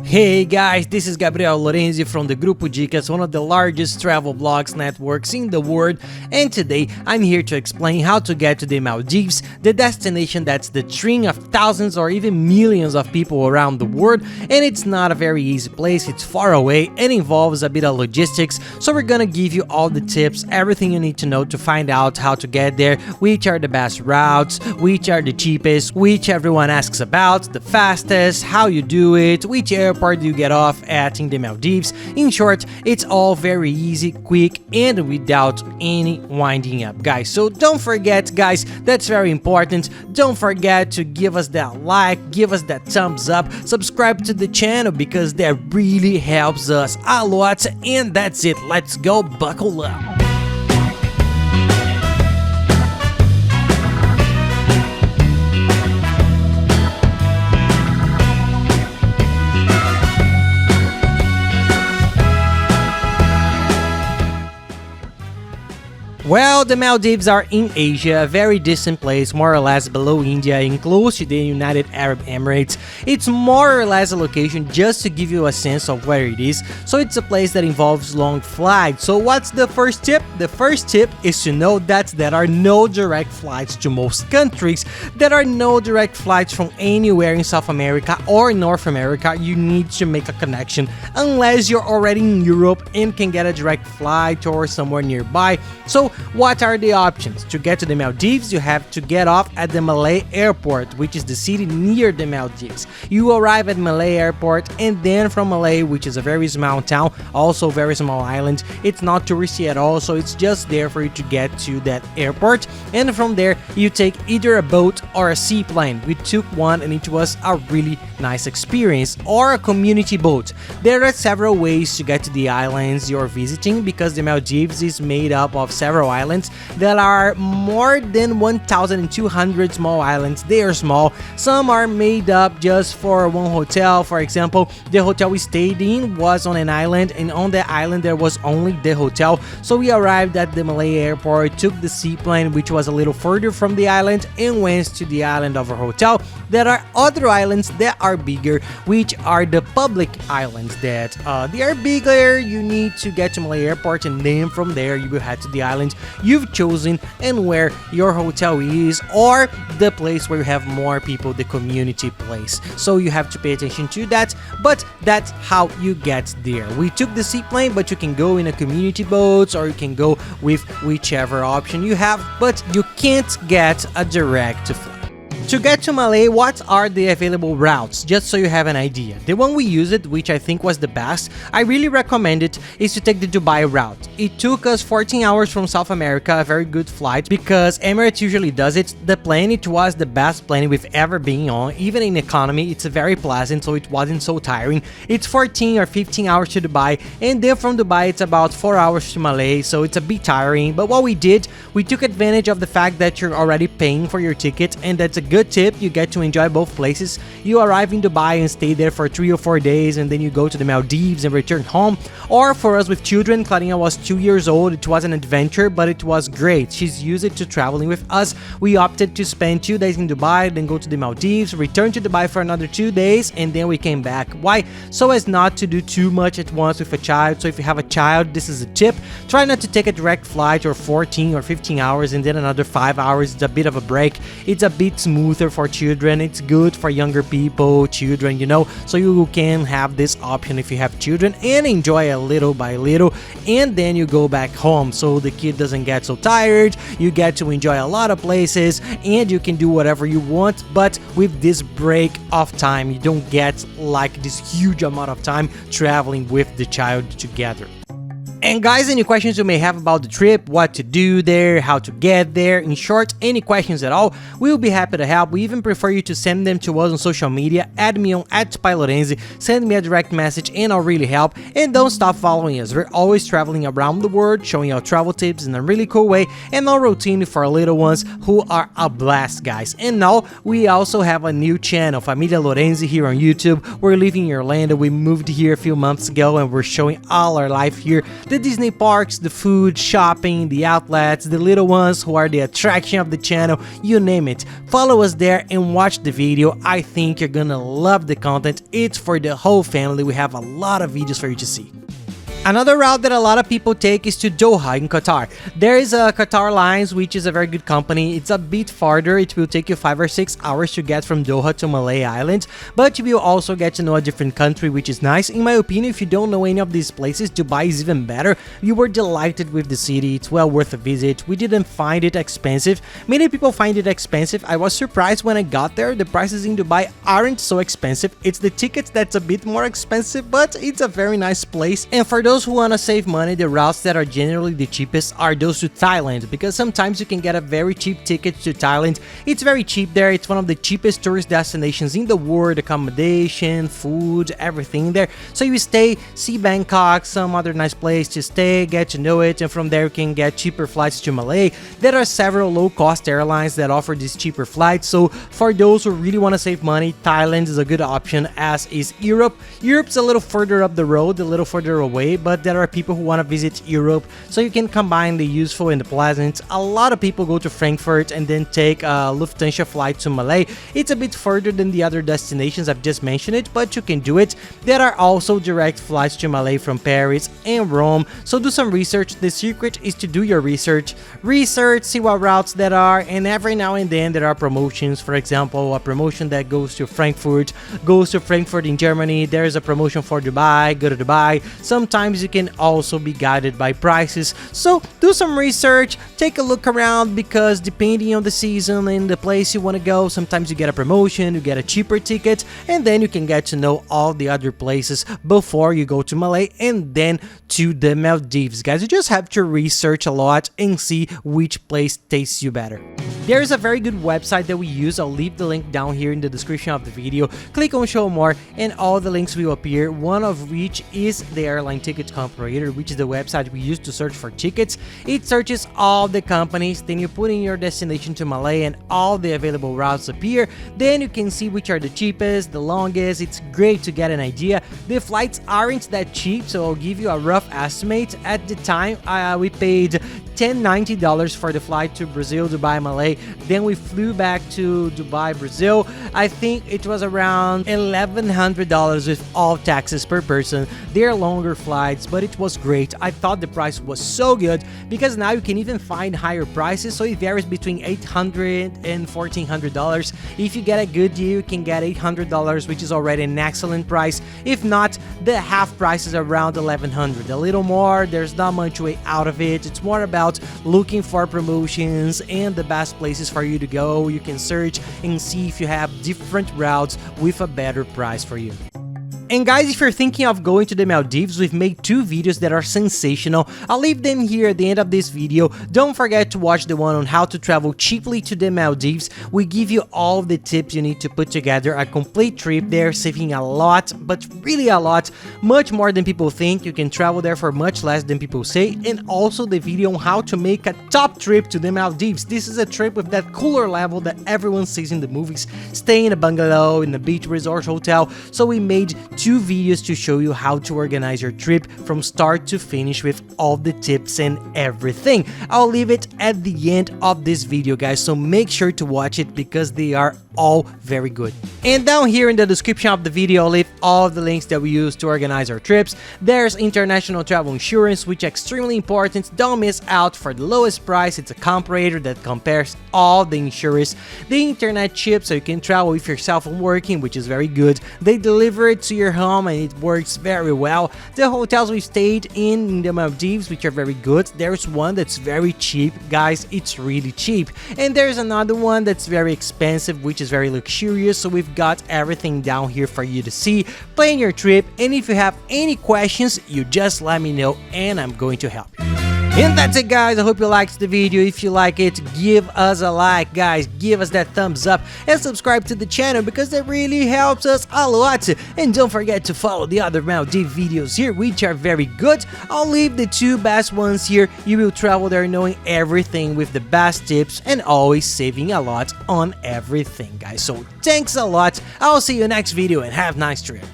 Hey guys, this is Gabriel Lorenzi from the Grupo Dicas, one of the largest travel blogs networks in the world, and today I'm here to explain how to get to the Maldives, the destination that's the string of thousands or even millions of people around the world, and it's not a very easy place, it's far away and involves a bit of logistics, so we're gonna give you all the tips, everything you need to know to find out how to get there, which are the best routes, which are the cheapest, which everyone asks about, the fastest, how you do it, which airport do you get off at in the Maldives. In short, it's all very easy, quick, and without any winding up, guys. So don't forget, guys, that's very important. Don't forget to give us that like, give us that thumbs up, subscribe to the channel because that really helps us a lot. And that's it. Let's go, buckle up. Well, the Maldives are in Asia, a very distant place, more or less below India and close to the United Arab Emirates. It's more or less a location just to give you a sense of where it is, so it's a place that involves long flights. So what's the first tip? The first tip is to know that there are no direct flights to most countries. There are no direct flights from anywhere in South America or North America. You need to make a connection unless you're already in Europe and can get a direct flight or somewhere nearby. So what are the options? To get to the Maldives, you have to get off at the MALÉ airport, which is the city near the Maldives. You arrive at MALÉ airport, and then from MALÉ, which is a very small town, also very small island, it's not touristy at all, so it's just there for you to get to that airport. And from there, you take either a boat or a seaplane. We took one and it was a really nice experience, or a community boat. There are several ways to get to the islands you're visiting because the Maldives is made up of several islands. There are more than 1,200 small islands. They are small. Some are made up just for one hotel. For example, the hotel we stayed in was on an island, and on the island there was only the hotel. So we arrived at the MALÉ airport, took the seaplane, which was a little further from the island, and went to the island of our hotel. There are other islands that are bigger, which are the public islands that they are bigger. You need to get to MALÉ airport, and then from there you will head to the island you've chosen and where your hotel is, or the place where you have more people, the community place. So you have to pay attention to that, but that's how you get there. We took the seaplane, but you can go in a community boat or you can go with whichever option you have, but you can't get a direct flight. To get to MALÉ, what are the available routes? Just so you have an idea. The one we used, which I think was the best, I really recommend it, is to take the Dubai route. It took us 14 hours from South America, a very good flight, because Emirates usually does it. The plane, it was the best plane we've ever been on, even in economy, it's very pleasant, so it wasn't so tiring. It's 14 or 15 hours to Dubai, and then from Dubai it's about 4 hours to MALÉ, so it's a bit tiring, but what we did, we took advantage of the fact that you're already paying for your ticket, and that's a good tip. You get to enjoy both places. You arrive in Dubai and stay there for 3 or 4 days, and then you go to the Maldives and return home. Or for us with children, Clarina was 2 years old. It was an adventure, but it was great. She's used to traveling with us. We opted to spend 2 days in Dubai, then go to the Maldives, return to Dubai for another 2 days, and then we came back. Why? So as not to do too much at once with a child. So if you have a child, this is a tip. Try not to take a direct flight or 14 or 15 hours and then another 5 hours. It's a bit of a break. It's a bit smoother for children. It's good for younger people, children, you know, so you can have this option if you have children and enjoy a little by little, and then you go back home so the kid doesn't get so tired. You get to enjoy a lot of places and you can do whatever you want, but with this break of time you don't get like this huge amount of time traveling with the child together. And guys, any questions you may have about the trip, what to do there, how to get there, in short, any questions at all, we'll be happy to help. We even prefer you to send them to us on social media, add me on @PaiLorenzi, send me a direct message and I'll really help. And don't stop following us, we're always traveling around the world, showing our travel tips in a really cool way and our routine for our little ones who are a blast, guys. And now, we also have a new channel, Família Lorenzi, here on YouTube. We're living in Orlando, we moved here a few months ago and we're showing all our life here. The the Disney parks, the food, shopping, the outlets, the little ones who are the attraction of the channel, you name it. Follow us there and watch the video. I think you're gonna love the content. It's for the whole family. We have a lot of videos for you to see. Another route that a lot of people take is to Doha in Qatar. There is a Qatar Lines, which is a very good company. It's a bit farther. It will take you 5 or 6 hours to get from Doha to Malé Island, but you will also get to know a different country, which is nice. In my opinion, if you don't know any of these places, Dubai is even better. You were delighted with the city. It's well worth a visit. We didn't find it expensive. Many people find it expensive. I was surprised when I got there. The prices in Dubai aren't so expensive. It's the tickets that's a bit more expensive, but it's a very nice place. And for those who want to save money, the routes that are generally the cheapest are those to Thailand, because sometimes you can get a very cheap ticket to Thailand. It's very cheap there. It's one of the cheapest tourist destinations in the world. Accommodation, food, everything there. So you stay, see Bangkok, some other nice place to stay, get to know it, and from there you can get cheaper flights to Malé. There are several low-cost airlines that offer these cheaper flights, so for those who really want to save money, Thailand is a good option, as is Europe. Europe's a little further up the road, a little further away, but there are people who want to visit Europe, so you can combine the useful and the pleasant. A lot of people go to Frankfurt and then take a Lufthansa flight to Malé. It's a bit further than the other destinations I've just mentioned it, but you can do it. There are also direct flights to Malé from Paris and Rome, so do some research. The secret is to do your research, see what routes there are, and every now and then there are promotions. For example, a promotion that goes to Frankfurt in Germany. There is a promotion for Dubai, go to Dubai. Sometimes you can also be guided by prices, so do some research, take a look around, because depending on the season and the place you want to go, sometimes you get a promotion, you get a cheaper ticket, and then you can get to know all the other places before you go to Malé and then to the Maldives. Guys, you just have to research a lot and see which place tastes you better. There's a very good website that we use. I'll leave the link down here in the description of the video. Click on show more and all the links will appear, one of which is the airline ticket comparator, which is the website we use to search for tickets. It searches all the companies, then you put in your destination to Malé and all the available routes appear. Then you can see which are the cheapest, the longest. It's great to get an idea. The flights aren't that cheap, so I'll give you a rough estimate. At the time, we paid $10.90 for the flight to Brazil, Dubai, Malé. Then we flew back to Dubai, Brazil. I think it was around $1,100 with all taxes per person. They're longer flights, but it was great. I thought the price was so good, because now you can even find higher prices, so it varies between $800 and $1,400. If you get a good deal, you can get $800, which is already an excellent price. If not, the half price is around $1,100. A little more, there's not much way out of it. It's more about looking for promotions and the best places for you to go. You can search and see if you have different routes with a better price for you. And guys, if you're thinking of going to the Maldives, we've made 2 videos that are sensational. I'll leave them here at the end of this video. Don't forget to watch the one on how to travel cheaply to the Maldives. We give you all the tips you need to put together a complete trip there, saving a lot, but really a lot, much more than people think. You can travel there for much less than people say. And also the video on how to make a top trip to the Maldives. This is a trip with that cooler level that everyone sees in the movies. Stay in a bungalow, in a beach resort hotel. So we made 2 videos to show you how to organize your trip from start to finish with all the tips and everything. I'll leave it at the end of this video, guys, so make sure to watch it because they are all very good. And down here in the description of the video, I'll leave all the links that we use to organize our trips. There's international travel insurance, which is extremely important. Don't miss out. For the lowest price, it's a comparator that compares all the insurers. The internet chip, so you can travel with your cell phone working, which is very good. They deliver it to your home and it works very well. The hotels we stayed in the Maldives, which are very good. There's one that's very cheap, guys. It's really cheap. And there's another one that's very expensive, which is very luxurious. So we've got everything down here for you to see. Plan your trip, and if you have any questions, you just let me know and I'm going to help you. And that's it, guys. I hope you liked the video. If you like it, give us a like, guys. Give us that thumbs up and subscribe to the channel because that really helps us a lot. And don't forget to follow the other Maldives videos here, which are very good. I'll leave the 2 best ones here. You will travel there knowing everything with the best tips and always saving a lot on everything, guys. So thanks a lot. I'll see you next video and have a nice trip.